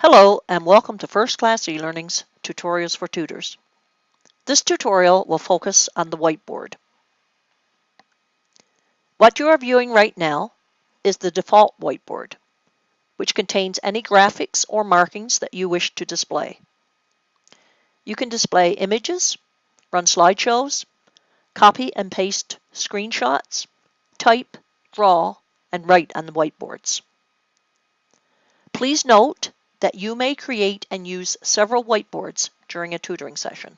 Hello and welcome to First Class eLearning's Tutorials for Tutors. This tutorial will focus on the whiteboard. What you are viewing right now is the default whiteboard, which contains any graphics or markings that you wish to display. You can display images, run slideshows, copy and paste screenshots, type, draw, and write on the whiteboards. Please note that you may create and use several whiteboards during a tutoring session.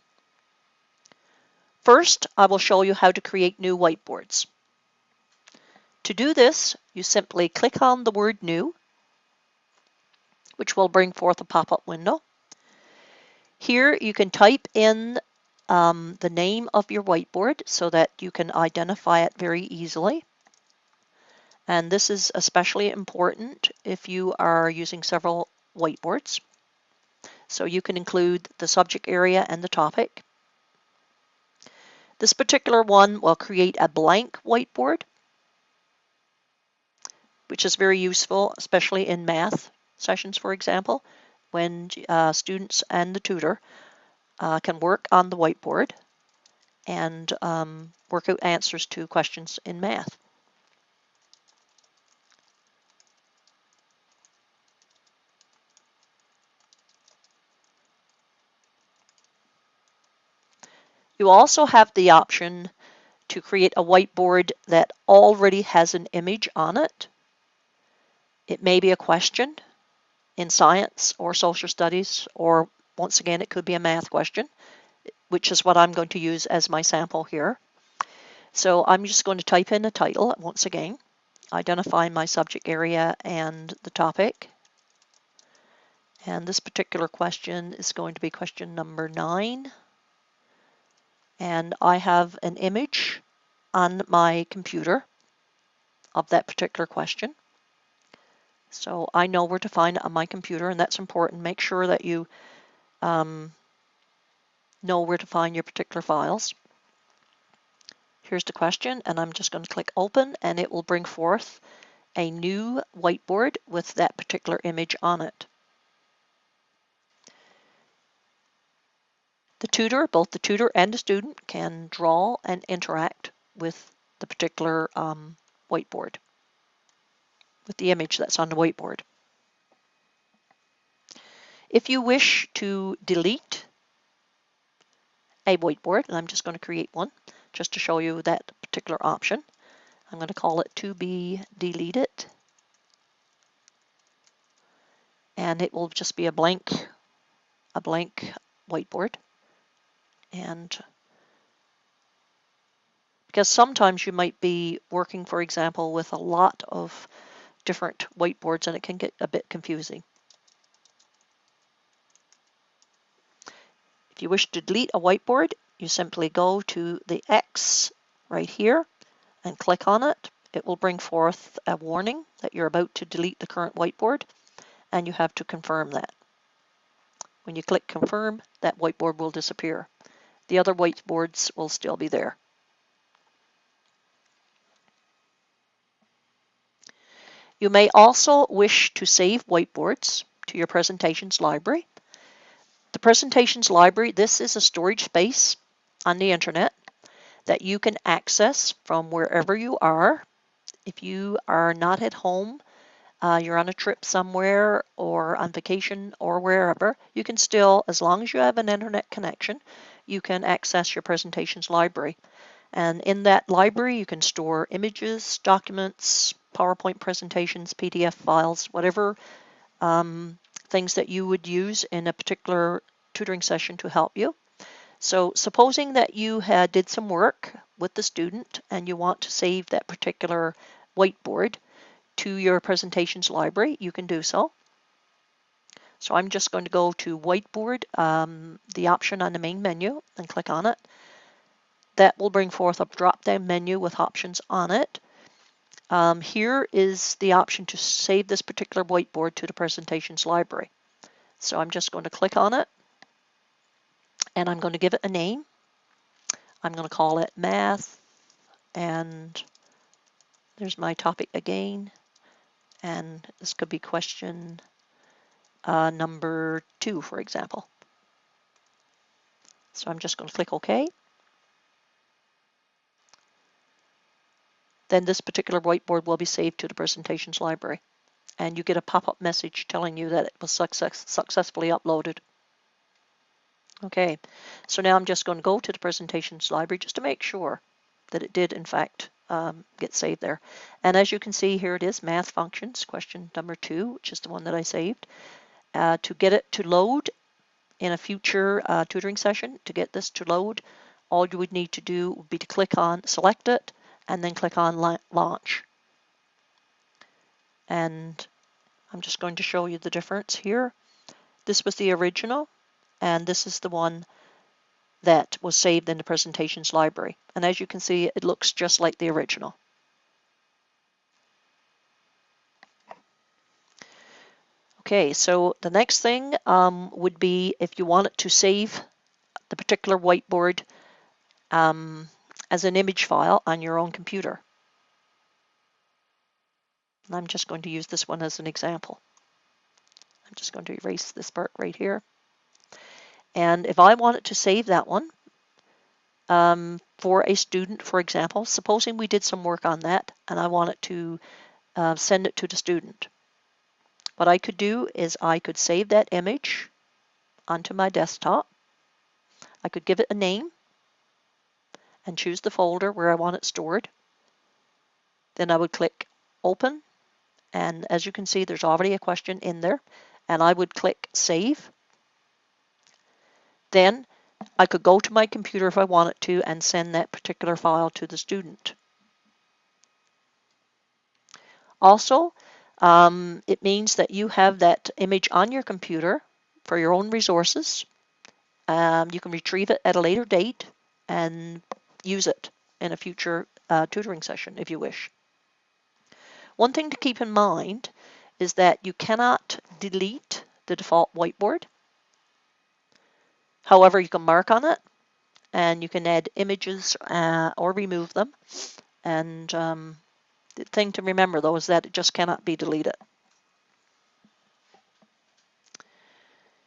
First, I will show you how to create new whiteboards. To do this, you simply click on the word New, which will bring forth a pop-up window. Here you can type in the name of your whiteboard so that you can identify it very easily. And this is especially important if you are using several whiteboards. So you can include the subject area and the topic. This particular one will create a blank whiteboard, which is very useful, especially in math sessions, for example, when students and the tutor can work on the whiteboard and work out answers to questions in math. You also have the option to create a whiteboard that already has an image on it. It may be a question in science or social studies, or once again, it could be a math question, which is what I'm going to use as my sample here. So I'm just going to type in a title once again, identify my subject area and the topic. And this particular question is going to be question number 9. And I have an image on my computer of that particular question. So I know where to find it on my computer, and that's important. Make sure that you know where to find your particular files. Here's the question, and I'm just going to click Open, and it will bring forth a new whiteboard with that particular image on it. The tutor, both the tutor and the student, can draw and interact with the particular whiteboard, with the image that's on the whiteboard. If you wish to delete a whiteboard, and I'm just going to create one just to show you that particular option, I'm going to call it to be deleted, and it will just be a blank whiteboard. And because sometimes you might be working, for example, with a lot of different whiteboards, and it can get a bit confusing. If you wish to delete a whiteboard, you simply go to the X right here and click on it. It will bring forth a warning that you're about to delete the current whiteboard, and you have to confirm that. When you click confirm, that whiteboard will disappear. The other whiteboards will still be there. You may also wish to save whiteboards to your presentations library. The presentations library, this is a storage space on the internet that you can access from wherever you are. If you are not at home, you're on a trip somewhere or on vacation or wherever, you can still, as long as you have an internet connection, you can access your presentations library. And in that library, you can store images, documents, PowerPoint presentations, PDF files, whatever things that you would use in a particular tutoring session to help you. So supposing that you did some work with the student and you want to save that particular whiteboard to your presentations library, you can do so. So I'm just going to go to Whiteboard, the option on the main menu, and click on it. That will bring forth a drop-down menu with options on it. Here is the option to save this particular whiteboard to the presentations library. So I'm just going to click on it, and I'm going to give it a name. I'm going to call it Math, and there's my topic again, and this could be question number 2, for example. So I'm just going to click OK. Then this particular whiteboard will be saved to the presentations library. And you get a pop-up message telling you that it was successfully uploaded. Okay, so now I'm just going to go to the presentations library just to make sure that it did in fact get saved there. And as you can see, here it is, math functions, question number 2, which is the one that I saved. To get it to load in a future tutoring session, to get this to load, all you would need to do would be to click on, select it, and then click on launch. And I'm just going to show you the difference here. This was the original, and this is the one that was saved in the presentations library. And as you can see, it looks just like the original. Okay, so the next thing would be if you wanted to save the particular whiteboard as an image file on your own computer. And I'm just going to use this one as an example. I'm just going to erase this part right here. And if I wanted to save that one for a student, for example, supposing we did some work on that and I wanted to send it to the student. What I could do is I could save that image onto my desktop. I could give it a name and choose the folder where I want it stored. Then I would click Open, and as you can see, there's already a question in there, and I would click Save. Then I could go to my computer if I wanted to and send that particular file to the student. Also, it means that you have that image on your computer for your own resources. You can retrieve it at a later date and use it in a future tutoring session if you wish. One thing to keep in mind is that you cannot delete the default whiteboard. However, you can mark on it and you can add images or remove them. And the thing to remember, though, is that it just cannot be deleted.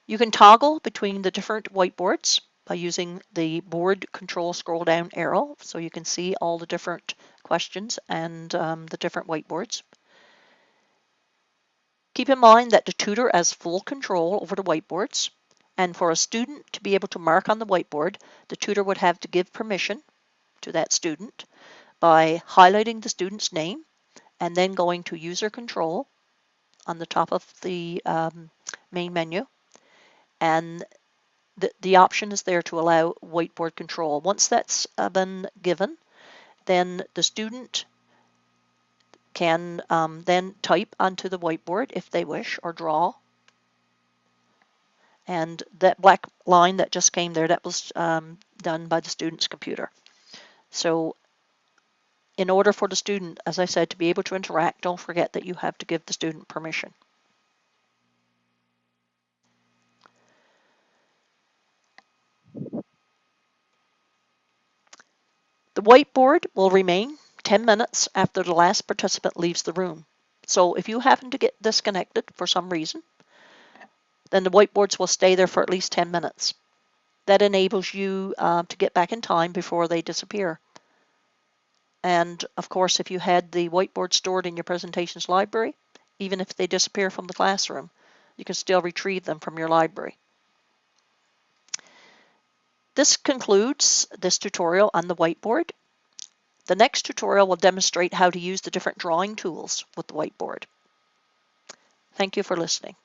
You can toggle between the different whiteboards by using the board control scroll down arrow, so you can see all the different questions and the different whiteboards. Keep in mind that the tutor has full control over the whiteboards, and for a student to be able to mark on the whiteboard, the tutor would have to give permission to that student by highlighting the student's name and then going to user control on the top of the main menu. And the option is there to allow whiteboard control. Once that's been given, then the student can then type onto the whiteboard if they wish, or draw. And that black line that just came there, that was done by the student's computer. So in order for the student, as I said, to be able to interact, don't forget that you have to give the student permission. The whiteboard will remain 10 minutes after the last participant leaves the room. So if you happen to get disconnected for some reason, then the whiteboards will stay there for at least 10 minutes. That enables you to get back in time before they disappear. And of course, if you had the whiteboard stored in your presentations library, even if they disappear from the classroom, you can still retrieve them from your library. This concludes this tutorial on the whiteboard. The next tutorial will demonstrate how to use the different drawing tools with the whiteboard. Thank you for listening.